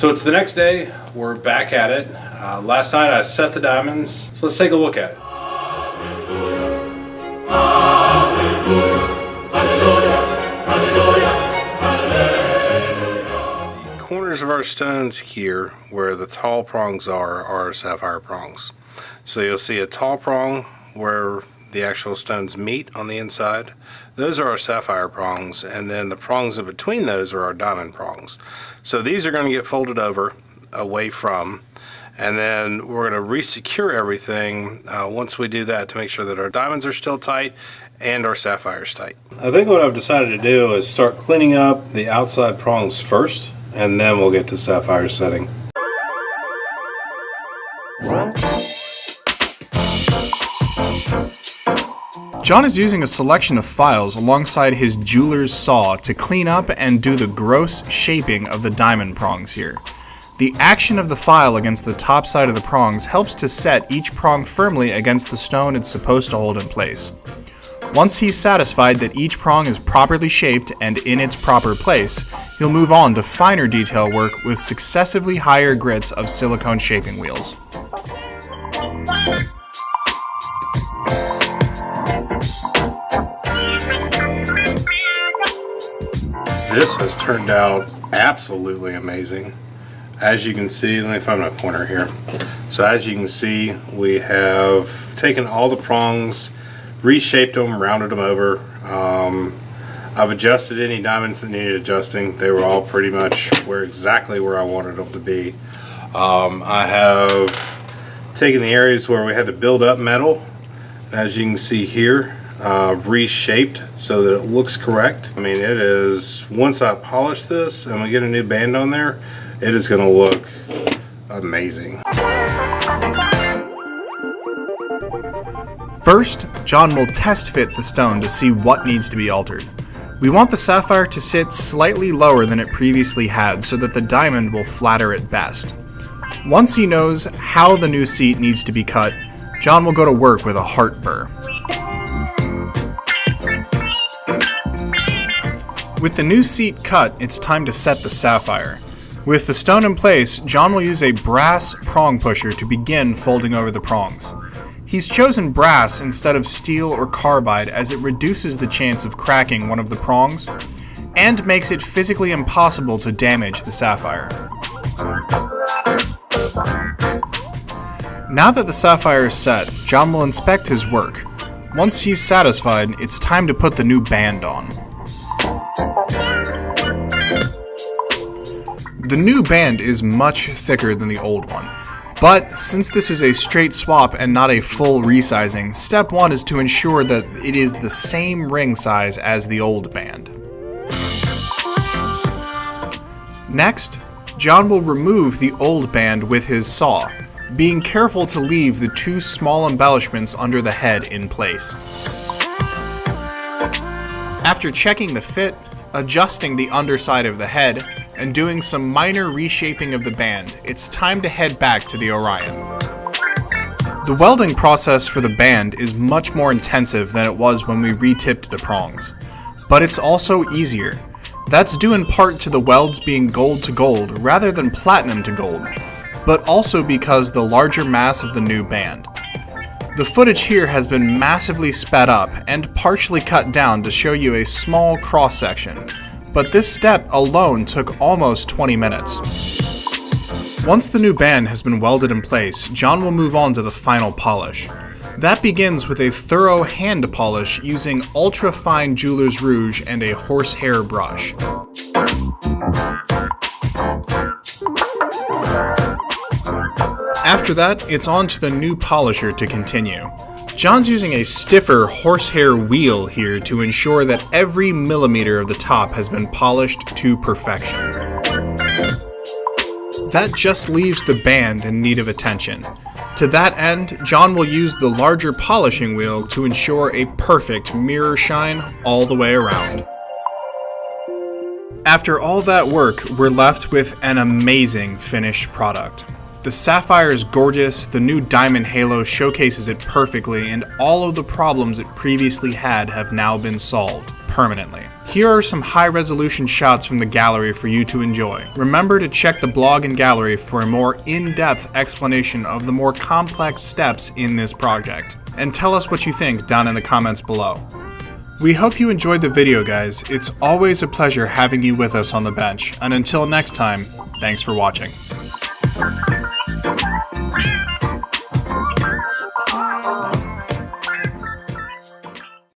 So it's the next day, we're back at it. Last night I set the diamonds, so let's take a look at it. Corners of our stones here, where the tall prongs are sapphire prongs. So you'll see a tall prong where the actual stones meet on the inside. Those are our sapphire prongs, and then the prongs in between those are our diamond prongs. So these are going to get folded over away from, and then we're going to re-secure everything once we do that to make sure that our diamonds are still tight and our sapphires tight. I think what I've decided to do is start cleaning up the outside prongs first, and then we'll get to sapphire setting. John is using a selection of files alongside his jeweler's saw to clean up and do the gross shaping of the diamond prongs here. The action of the file against the top side of the prongs helps to set each prong firmly against the stone it's supposed to hold in place. Once he's satisfied that each prong is properly shaped and in its proper place, he'll move on to finer detail work with successively higher grits of silicone shaping wheels. This has turned out absolutely amazing. As you can see, let me find my pointer here. So as you can see, we have taken all the prongs, reshaped them, rounded them over. I've adjusted any diamonds that needed adjusting. They were all pretty much exactly where I wanted them to be. I have taken the areas where we had to build up metal, as you can see here, reshaped so that it looks correct. I mean, it is, once I polish this and we get a new band on there, it is going to look amazing. First, John will test fit the stone to see what needs to be altered. We want the sapphire to sit slightly lower than it previously had so that the diamond will flatter it best. Once he knows how the new seat needs to be cut, John will go to work with a heart burr. With the new seat cut, it's time to set the sapphire. With the stone in place, John will use a brass prong pusher to begin folding over the prongs. He's chosen brass instead of steel or carbide as it reduces the chance of cracking one of the prongs and makes it physically impossible to damage the sapphire. Now that the sapphire is set, John will inspect his work. Once he's satisfied, it's time to put the new band on. The new band is much thicker than the old one, but since this is a straight swap and not a full resizing, step one is to ensure that it is the same ring size as the old band. Next, John will remove the old band with his saw, being careful to leave the two small embellishments under the head in place. After checking the fit, adjusting the underside of the head, and doing some minor reshaping of the band, it's time to head back to the Orion. The welding process for the band is much more intensive than it was when we re-tipped the prongs, but it's also easier. That's due in part to the welds being gold to gold rather than platinum to gold, but also because the larger mass of the new band. The footage here has been massively sped up and partially cut down to show you a small cross-section, but this step alone took almost 20 minutes. Once the new band has been welded in place, John will move on to the final polish. That begins with a thorough hand polish using ultra-fine jeweler's rouge and a horsehair brush. After that, it's on to the new polisher to continue. John's using a stiffer horsehair wheel here to ensure that every millimeter of the top has been polished to perfection. That just leaves the band in need of attention. To that end, John will use the larger polishing wheel to ensure a perfect mirror shine all the way around. After all that work, we're left with an amazing finished product. The sapphire is gorgeous, the new diamond halo showcases it perfectly, and all of the problems it previously had have now been solved. permanently. Here are some high-resolution shots from the gallery for you to enjoy. Remember to check the blog and gallery for a more in-depth explanation of the more complex steps in this project. And tell us what you think down in the comments below. We hope you enjoyed the video, guys. It's always a pleasure having you with us on the bench. And until next time, thanks for watching.